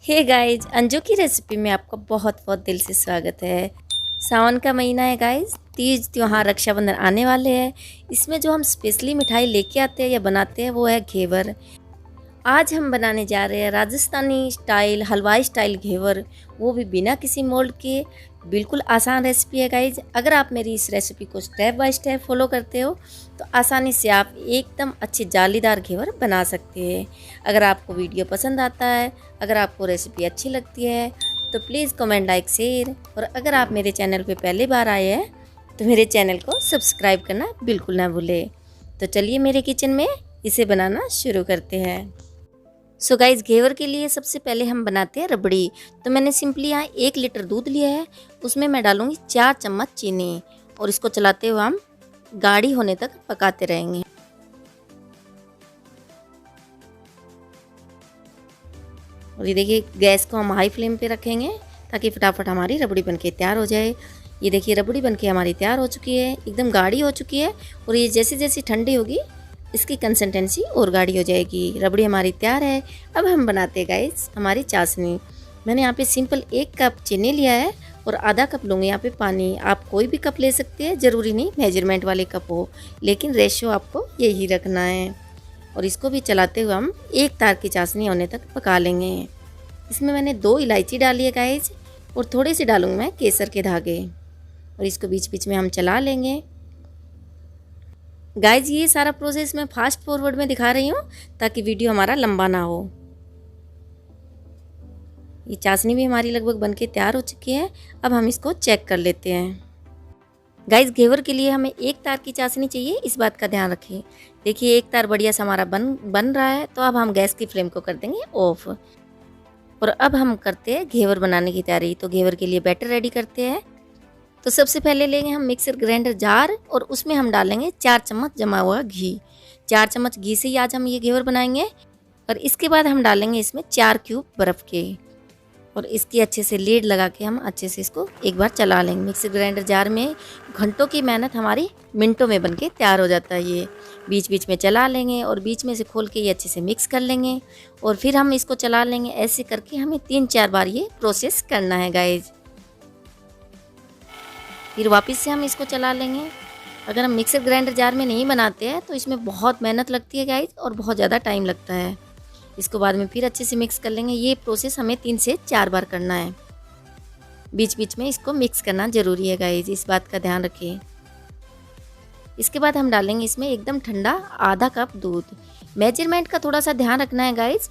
Hey guys, Anju की recipe में आपका बहुत बहुत दिल से स्वागत है। सावन का महीना है गाइज, तीज त्योहार रक्षाबंधन आने वाले हैं। इसमें जो हम स्पेशली मिठाई लेके आते हैं या बनाते हैं वो है घेवर। आज हम बनाने जा रहे हैं राजस्थानी स्टाइल हलवाई स्टाइल घेवर, वो भी बिना किसी मोल्ड के। बिल्कुल आसान रेसिपी है गाइज। अगर आप मेरी इस रेसिपी को स्टेप बाय स्टेप फॉलो करते हो तो आसानी से आप एकदम अच्छे जालीदार घेवर बना सकते हैं। अगर आपको वीडियो पसंद आता है, अगर आपको रेसिपी अच्छी लगती है तो प्लीज़ कमेंट, लाइक, शेयर। और अगर आप मेरे चैनल पे पहली बार आए हैं तो मेरे चैनल को सब्सक्राइब करना बिल्कुल ना भूलें। तो चलिए मेरे किचन में इसे बनाना शुरू करते हैं। सो गाइस, घेवर के लिए सबसे पहले हम बनाते हैं रबड़ी। तो मैंने सिंपली यहाँ 1 लीटर दूध लिया है, उसमें मैं डालूंगी 4 चम्मच चीनी और इसको चलाते हुए हम गाढ़ी होने तक पकाते रहेंगे। और ये देखिए, गैस को हम हाई फ्लेम पे रखेंगे ताकि फटाफट हमारी रबड़ी बनके तैयार हो जाए। ये देखिए, रबड़ी बनके हमारी तैयार हो चुकी है, एकदम गाढ़ी हो चुकी है। और ये जैसे जैसे ठंडी होगी इसकी कंसिस्टेंसी और गाढ़ी हो जाएगी। रबड़ी हमारी तैयार है। अब हम बनाते हैं गाइस हमारी चाशनी। मैंने यहाँ पे सिंपल 1 कप चीनी लिया है और आधा कप लूँगी यहाँ पे पानी। आप कोई भी कप ले सकते हैं, ज़रूरी नहीं मेजरमेंट वाले कप हो, लेकिन रेशियो आपको यही रखना है। और इसको भी चलाते हुए हम 1 तार की चाशनी होने तक पका लेंगे। इसमें मैंने 2 इलायची डाली है गाइस और थोड़ी सी डालूँगी मैं केसर के धागे। और इसको बीच बीच में हम चला लेंगे। गाइज, ये सारा प्रोसेस मैं फास्ट फॉरवर्ड में दिखा रही हूँ ताकि वीडियो हमारा लंबा ना हो। ये चाशनी भी हमारी लगभग बनके तैयार हो चुकी है। अब हम इसको चेक कर लेते हैं। गाइज, घेवर के लिए हमें 1 तार की चाशनी चाहिए, इस बात का ध्यान रखें। देखिए, 1 तार बढ़िया सा हमारा बन रहा है। तो अब हम गैस की फ्लेम को कर देंगे ऑफ। और अब हम करते हैं घेवर बनाने की तैयारी। तो घेवर के लिए बैटर रेडी करते हैं। तो सबसे पहले लेंगे हम मिक्सर ग्राइंडर जार और उसमें हम डालेंगे 4 चम्मच जमा हुआ घी। 4 चम्मच घी से ही आज हम ये घेवर बनाएंगे। और इसके बाद हम डालेंगे इसमें 4 क्यूब बर्फ़ के। और इसकी अच्छे से लीड लगा के हम अच्छे से इसको एक बार चला लेंगे। मिक्सर ग्राइंडर जार में घंटों की मेहनत हमारी मिनटों में बनके तैयार हो जाता है। ये बीच बीच में चला लेंगे और बीच में से खोल के ये अच्छे से मिक्स कर लेंगे। और फिर हम इसको चला लेंगे। ऐसे करके हमें 3-4 बार ये प्रोसेस करना है गाइज। फिर वापस से हम इसको चला लेंगे। अगर हम मिक्सर ग्राइंडर जार में नहीं बनाते हैं तो इसमें बहुत मेहनत लगती है गाइज और बहुत ज़्यादा टाइम लगता है। इसको बाद में फिर अच्छे से मिक्स कर लेंगे। ये प्रोसेस हमें 3 से 4 बार करना है। बीच बीच में इसको मिक्स करना ज़रूरी है गाइज, इस बात का ध्यान रखिए। इसके बाद हम डालेंगे इसमें एकदम ठंडा आधा कप दूध। मेजरमेंट का थोड़ा सा ध्यान रखना है गाइज।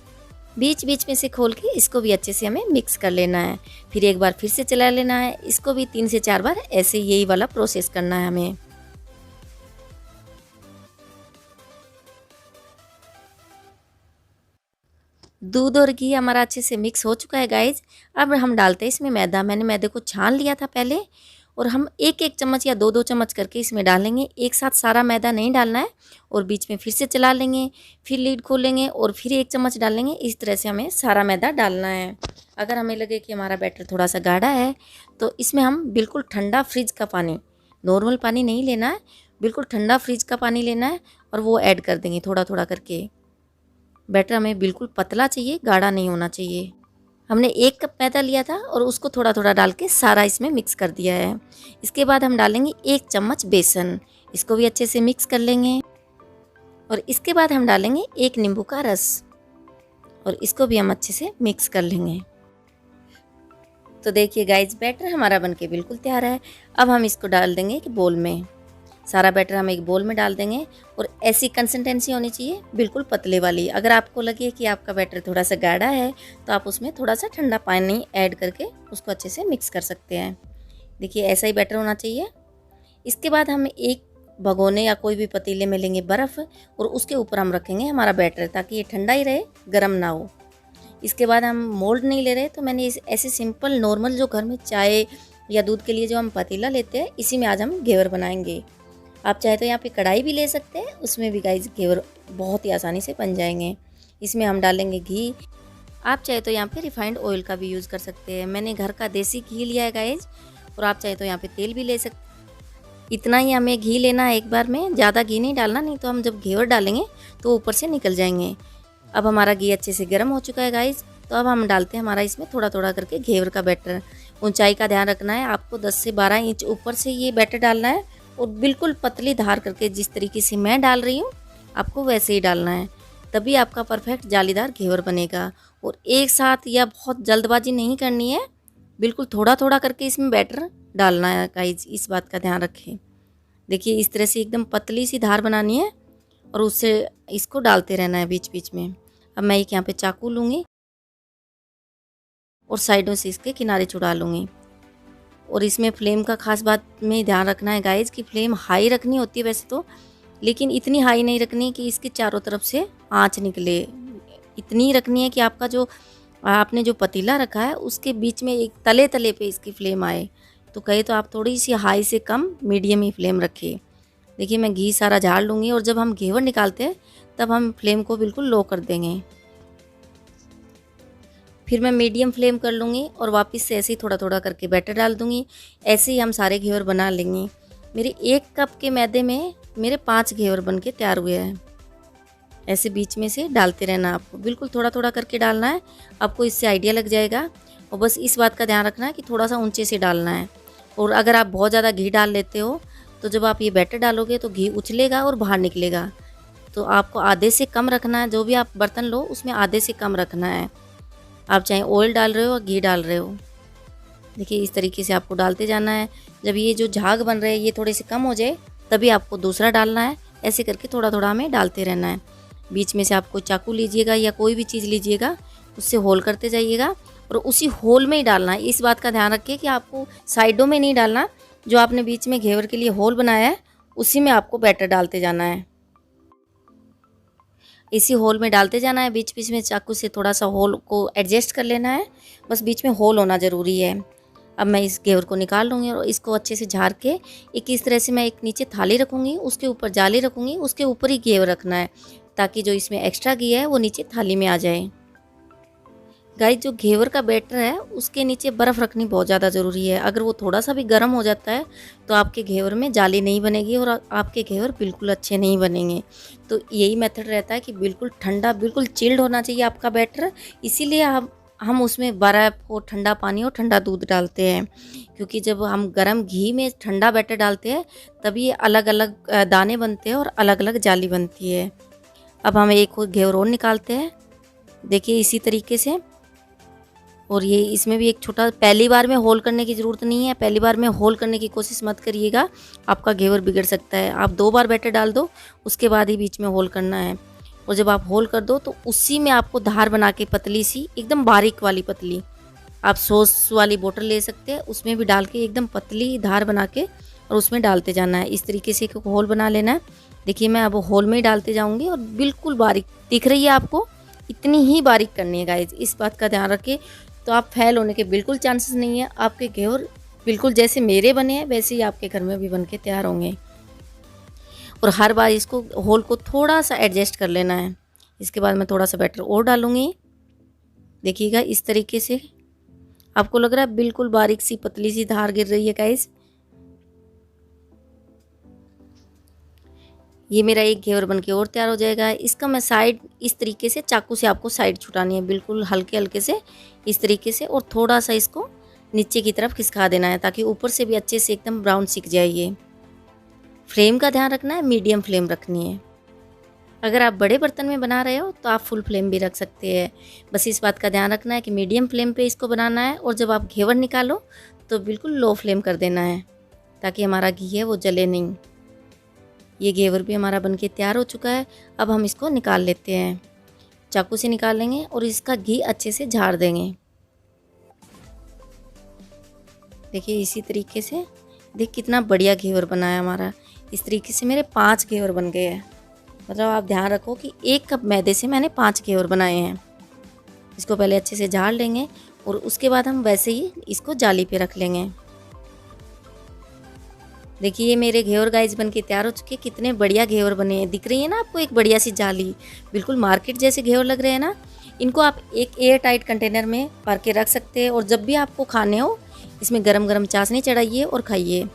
बीच बीच में से खोल के इसको भी अच्छे से हमें मिक्स कर लेना है। फिर एक बार फिर से चला लेना है। इसको भी 3 से 4 बार ऐसे यही वाला प्रोसेस करना है हमें। दूध और घी हमारा अच्छे से मिक्स हो चुका है गाइज। अब हम डालते हैं इसमें मैदा। मैंने मैदे को छान लिया था पहले और हम 1-1 चम्मच या 2-2 चम्मच करके इसमें डालेंगे। एक साथ सारा मैदा नहीं डालना है। और बीच में फिर से चला लेंगे, फिर लीड खोलेंगे और फिर 1 चम्मच डालेंगे। इस तरह से हमें सारा मैदा डालना है। अगर हमें लगे कि हमारा बैटर थोड़ा सा गाढ़ा है तो इसमें हम बिल्कुल ठंडा फ्रिज का पानी, नॉर्मल पानी नहीं लेना है, बिल्कुल ठंडा फ्रिज का पानी लेना है और वो ऐड कर देंगे थोड़ा थोड़ा करके। बैटर हमें बिल्कुल पतला चाहिए, गाढ़ा नहीं होना चाहिए। हमने 1 कप मैदा लिया था और उसको थोड़ा थोड़ा डाल के सारा इसमें मिक्स कर दिया है। इसके बाद हम डालेंगे 1 चम्मच बेसन। इसको भी अच्छे से मिक्स कर लेंगे। और इसके बाद हम डालेंगे 1 नींबू का रस और इसको भी हम अच्छे से मिक्स कर लेंगे। तो देखिए गाइज, बैटर हमारा बनके बिल्कुल तैयार है। अब हम इसको डाल देंगे एक बोल में। सारा बैटर हम एक बोल में डाल देंगे और ऐसी कंसिस्टेंसी होनी चाहिए, बिल्कुल पतले वाली। अगर आपको लगे कि आपका बैटर थोड़ा सा गाढ़ा है तो आप उसमें थोड़ा सा ठंडा पानी ऐड करके उसको अच्छे से मिक्स कर सकते हैं। देखिए, ऐसा ही बैटर होना चाहिए। इसके बाद हम एक भगोने या कोई भी पतीले में लेंगे बर्फ़ और उसके ऊपर हम रखेंगे हमारा बैटर ताकि ये ठंडा ही रहे, गर्म ना हो। इसके बाद हम मोल्ड नहीं ले रहे तो मैंने ऐसे सिंपल नॉर्मल जो घर में चाय या दूध के लिए जो हम पतीला लेते हैं, इसी में आज हम घेवर बनाएंगे। आप चाहे तो यहाँ पे कढ़ाई भी ले सकते हैं, उसमें भी गाइस घेवर बहुत ही आसानी से बन जाएंगे। इसमें हम डालेंगे घी। आप चाहे तो यहाँ पे रिफाइंड ऑयल का भी यूज़ कर सकते हैं। मैंने घर का देसी घी लिया है गाइस। और आप चाहे तो यहाँ पे तेल भी ले सकते हैं। इतना ही हमें घी लेना है एक बार में, ज़्यादा घी नहीं डालना, नहीं तो हम जब घेवर डालेंगे तो ऊपर से निकल जाएंगे। अब हमारा घी अच्छे से गर्म हो चुका है गाइस। तो अब हम डालते हैं हमारा इसमें थोड़ा थोड़ा करके घेवर का बैटर। ऊंचाई का ध्यान रखना है, आपको 10 से 12 इंच ऊपर से ये बैटर डालना है और बिल्कुल पतली धार करके, जिस तरीके से मैं डाल रही हूँ आपको वैसे ही डालना है, तभी आपका परफेक्ट जालीदार घेवर बनेगा। और एक साथ या बहुत जल्दबाजी नहीं करनी है, बिल्कुल थोड़ा थोड़ा करके इसमें बैटर डालना है गाइस, इस बात का ध्यान रखें। देखिए इस तरह से एकदम पतली सी धार बनानी है और उससे इसको डालते रहना है बीच बीच में। अब मैं एक यहाँ पे चाकू लूँगी और साइडों से इसके किनारे छुड़ा लूँगी। और इसमें फ्लेम का खास बात में ध्यान रखना है गाइस कि फ्लेम हाई रखनी होती है वैसे तो, लेकिन इतनी हाई नहीं रखनी कि इसके चारों तरफ से आँच निकले। इतनी रखनी है कि आपका जो आपने जो पतीला रखा है उसके बीच में एक तले तले पे इसकी फ्लेम आए। तो कहे तो आप थोड़ी सी हाई से कम मीडियम ही फ्लेम रखिए। देखिए मैं घी सारा झाड़ लूँगी और जब हम घेवर निकालते हैं तब हम फ्लेम को बिल्कुल लो कर देंगे। फिर मैं मीडियम फ्लेम कर लूँगी और वापस से ऐसे ही थोड़ा थोड़ा करके बैटर डाल दूँगी। ऐसे ही हम सारे घेवर बना लेंगे। मेरे 1 कप के मैदे में मेरे 5 घेवर बन के तैयार हुए हैं। ऐसे बीच में से डालते रहना, आपको बिल्कुल थोड़ा थोड़ा करके डालना है, आपको इससे आइडिया लग जाएगा। और बस इस बात का ध्यान रखना है कि थोड़ा सा ऊंचे से डालना है। और अगर आप बहुत ज़्यादा घी डाल लेते हो तो जब आप ये बैटर डालोगे तो घी उछलेगा और बाहर निकलेगा। तो आपको आधे से कम रखना है, जो भी आप बर्तन लो उसमें आधे से कम रखना है। आप चाहे ऑयल डाल रहे हो या घी डाल रहे हो। देखिए इस तरीके से आपको डालते जाना है। जब ये जो झाग बन रहे हैं ये थोड़े से कम हो जाए तभी आपको दूसरा डालना है। ऐसे करके थोड़ा थोड़ा हमें डालते रहना है। बीच में से आप कोई चाकू लीजिएगा या कोई भी चीज़ लीजिएगा, उससे होल करते जाइएगा और उसी होल में ही डालना है। इस बात का ध्यान रखिए कि आपको साइडों में नहीं डालना, जो आपने बीच में घेवर के लिए होल बनाया है उसी में आपको बैटर डालते जाना है। इसी होल में डालते जाना है, बीच बीच में चाकू से थोड़ा सा होल को एडजस्ट कर लेना है, बस बीच में होल होना ज़रूरी है। अब मैं इस घेवर को निकाल लूँगी और इसको अच्छे से झाड़ के एक इस तरह से मैं एक नीचे थाली रखूँगी, उसके ऊपर जाली रखूँगी, उसके ऊपर ही घेवर रखना है ताकि जो इसमें एक्स्ट्रा घी है वो नीचे थाली में आ जाए। गाइस जो घेवर का बैटर है उसके नीचे बर्फ़ रखनी बहुत ज़्यादा ज़रूरी है। अगर वो थोड़ा सा भी गर्म हो जाता है तो आपके घेवर में जाली नहीं बनेगी और आपके घेवर बिल्कुल अच्छे नहीं बनेंगे। तो यही मेथड रहता है कि बिल्कुल ठंडा, बिल्कुल चिल्ड होना चाहिए आपका बैटर। इसीलिए हम उसमें बर्फ़ और ठंडा पानी और ठंडा दूध डालते हैं, क्योंकि जब हम गर्म घी में ठंडा बैटर डालते हैं तभी ये अलग अलग दाने बनते हैं और अलग अलग जाली बनती है। अब हम एक घेवर और निकालते हैं, देखिए इसी तरीके से। और ये इसमें भी एक छोटा, पहली बार में होल करने की ज़रूरत नहीं है। पहली बार में होल करने की कोशिश मत करिएगा, आपका घेवर बिगड़ सकता है। आप 2 बार बैटर डाल दो, उसके बाद ही बीच में होल करना है। और जब आप होल कर दो तो उसी में आपको धार बना के पतली सी, एकदम बारीक वाली पतली, आप सॉस वाली बोतल ले सकते हैं, उसमें भी डाल के एकदम पतली धार बना के और उसमें डालते जाना है। इस तरीके से एक होल बना लेना है। देखिए मैं अब होल में ही डालते जाऊँगी और बिल्कुल बारीक दिख रही है आपको, इतनी ही बारीक करनी है गाइज, इस बात का ध्यान रखें। तो आप फेल होने के बिल्कुल चांसेस नहीं है। आपके घेवर बिल्कुल जैसे मेरे बने हैं वैसे ही आपके घर में भी बन के तैयार होंगे। और हर बार इसको होल को थोड़ा सा एडजस्ट कर लेना है। इसके बाद मैं थोड़ा सा बैटर और डालूँगी। देखिएगा इस तरीके से आपको लग रहा है बिल्कुल बारीक सी पतली सी धार गिर रही है गाइज। ये मेरा एक घेवर बन के और तैयार हो जाएगा। इसका मैं साइड इस तरीके से चाकू से आपको साइड छुटानी है, बिल्कुल हल्के हल्के से इस तरीके से, और थोड़ा सा इसको नीचे की तरफ खिसका देना है ताकि ऊपर से भी अच्छे से एकदम ब्राउन सिक जाए। ये फ्लेम का ध्यान रखना है, मीडियम फ्लेम रखनी है। अगर आप बड़े बर्तन में बना रहे हो तो आप फुल फ्लेम भी रख सकते हैं। बस इस बात का ध्यान रखना है कि मीडियम फ्लेम पे इसको बनाना है। और जब आप घेवर निकालो तो बिल्कुल लो फ्लेम कर देना है ताकि हमारा घी है वो जले नहीं। ये घेवर भी हमारा बनके तैयार हो चुका है। अब हम इसको निकाल लेते हैं, चाकू से निकाल लेंगे और इसका घी अच्छे से झाड़ देंगे। देखिए इसी तरीके से, देख कितना बढ़िया घेवर बना है हमारा। इस तरीके से मेरे 5 घेवर बन गए हैं। मतलब आप ध्यान रखो कि 1 कप मैदे से मैंने 5 घेवर बनाए हैं। इसको पहले अच्छे से झाड़ लेंगे और उसके बाद हम वैसे ही इसको जाली पे रख लेंगे। देखिए ये मेरे घेवर गाइस बन के तैयार हो चुके हैं। कितने बढ़िया घेवर बने हैं, दिख रही है ना आपको एक बढ़िया सी जाली, बिल्कुल मार्केट जैसे घेवर लग रहे हैं ना। इनको आप एक एयर टाइट कंटेनर में भर के रख सकते हैं और जब भी आपको खाने हो इसमें गरम गरम चाशनी चढ़ाइए और खाइए।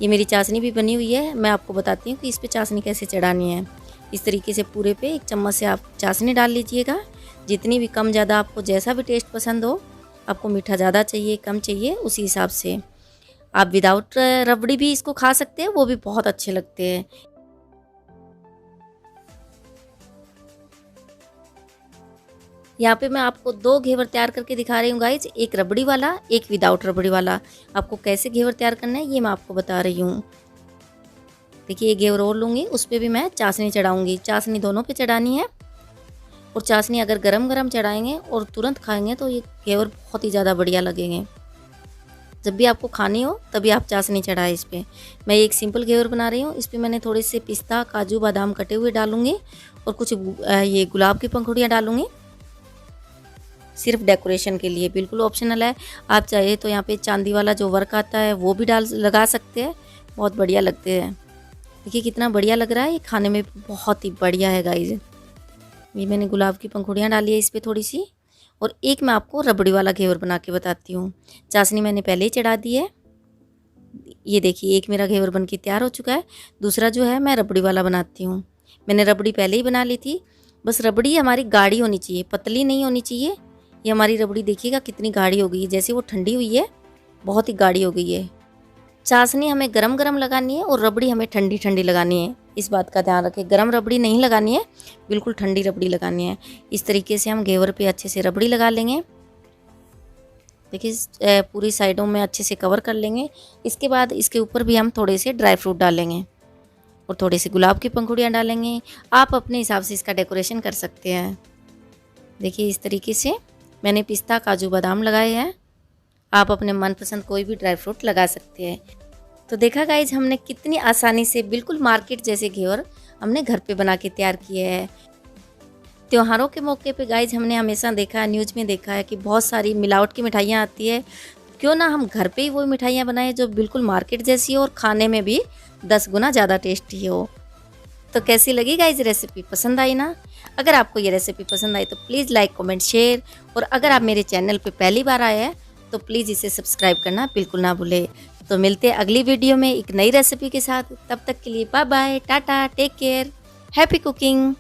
ये मेरी चाशनी भी बनी हुई है, मैं आपको बताती हूँ कि इस पर चाशनी कैसे चढ़ानी है। इस तरीके से पूरे पे 1 चम्मच से आप चाशनी डाल लीजिएगा जितनी भी कम ज़्यादा आपको जैसा भी टेस्ट पसंद हो, आपको मीठा ज़्यादा चाहिए कम चाहिए उसी हिसाब से आप विदाउट रबड़ी भी इसको खा सकते हैं, वो भी बहुत अच्छे लगते हैं। यहाँ पे मैं आपको 2 घेवर तैयार करके दिखा रही हूँ गाइज, एक रबड़ी वाला एक विदाउट रबड़ी वाला। आपको कैसे घेवर तैयार करना है ये मैं आपको बता रही हूँ। देखिए एक घेवर और लूँगी, उस पर भी मैं चाशनी चढ़ाऊँगी। चाशनी दोनों पे चढ़ानी है और चाशनी अगर गरम गरम चढ़ाएंगे और तुरंत खाएंगे तो ये घेवर बहुत ही ज़्यादा बढ़िया लगेंगे। जब भी आपको खानी हो तभी आप चाशनी चढ़ाएं इस पर। मैं एक सिंपल घेवर बना रही हूँ, इस पर मैंने थोड़े से पिस्ता काजू बादाम कटे हुए डालूँगी और कुछ ये गुलाब की पंखुड़ियाँ डालूँगी, सिर्फ डेकोरेशन के लिए, बिल्कुल ऑप्शनल है। आप चाहे तो यहाँ पे चांदी वाला जो वर्क आता है वो भी लगा सकते हैं, बहुत बढ़िया लगते हैं। देखिए कितना बढ़िया लग रहा है, ये खाने में बहुत ही बढ़िया है गाइज। ये मैंने गुलाब की पंखुड़ियाँ डाली है इस पर थोड़ी सी, और एक मैं आपको रबड़ी वाला घेवर बना के बताती हूँ। चाशनी मैंने पहले ही चढ़ा दी है। ये देखिए एक मेरा घेवर बन के तैयार हो चुका है। दूसरा जो है मैं रबड़ी वाला बनाती हूँ। मैंने रबड़ी पहले ही बना ली थी, बस रबड़ी हमारी गाढ़ी होनी चाहिए, पतली नहीं होनी चाहिए। ये हमारी रबड़ी देखिएगा कितनी गाढ़ी हो गई है, जैसे वो ठंडी हुई है बहुत ही गाढ़ी हो गई है। चाशनी हमें गरम गरम लगानी है और रबड़ी हमें ठंडी ठंडी लगानी है, इस बात का ध्यान रखें। गरम रबड़ी नहीं लगानी है, बिल्कुल ठंडी रबड़ी लगानी है। इस तरीके से हम घेवर पे अच्छे से रबड़ी लगा लेंगे। देखिए पूरी साइडों में अच्छे से कवर कर लेंगे। इसके बाद इसके ऊपर भी हम थोड़े से ड्राई फ्रूट डालेंगे और थोड़े से गुलाब की पंखुड़ियाँ डालेंगे। आप अपने हिसाब से इसका डेकोरेशन कर सकते हैं। देखिए इस तरीके से मैंने पिस्ता काजू बादाम लगाए हैं, आप अपने मनपसंद कोई भी ड्राई फ्रूट लगा सकते हैं। तो देखा गाइज हमने कितनी आसानी से बिल्कुल मार्केट जैसे घेवर हमने घर पे बना के तैयार किए हैं। त्योहारों के मौके पे गाइज हमने हमेशा देखा है, न्यूज़ में देखा है कि बहुत सारी मिलावट की मिठाइयाँ आती है। क्यों ना हम घर पे ही वो मिठाइयाँ बनाएं जो बिल्कुल मार्केट जैसी हो और खाने में भी 10 गुना ज़्यादा टेस्टी हो। तो कैसी लगी गाइज रेसिपी, पसंद आई ना? अगर आपको ये रेसिपी पसंद आई तो प्लीज़ लाइक कमेंट शेयर, और अगर आप मेरे चैनल पे पहली बार आए हैं तो प्लीज़ इसे सब्सक्राइब करना बिल्कुल ना भूलें। तो मिलते हैं अगली वीडियो में एक नई रेसिपी के साथ। तब तक के लिए bye bye, tata, take care, happy cooking.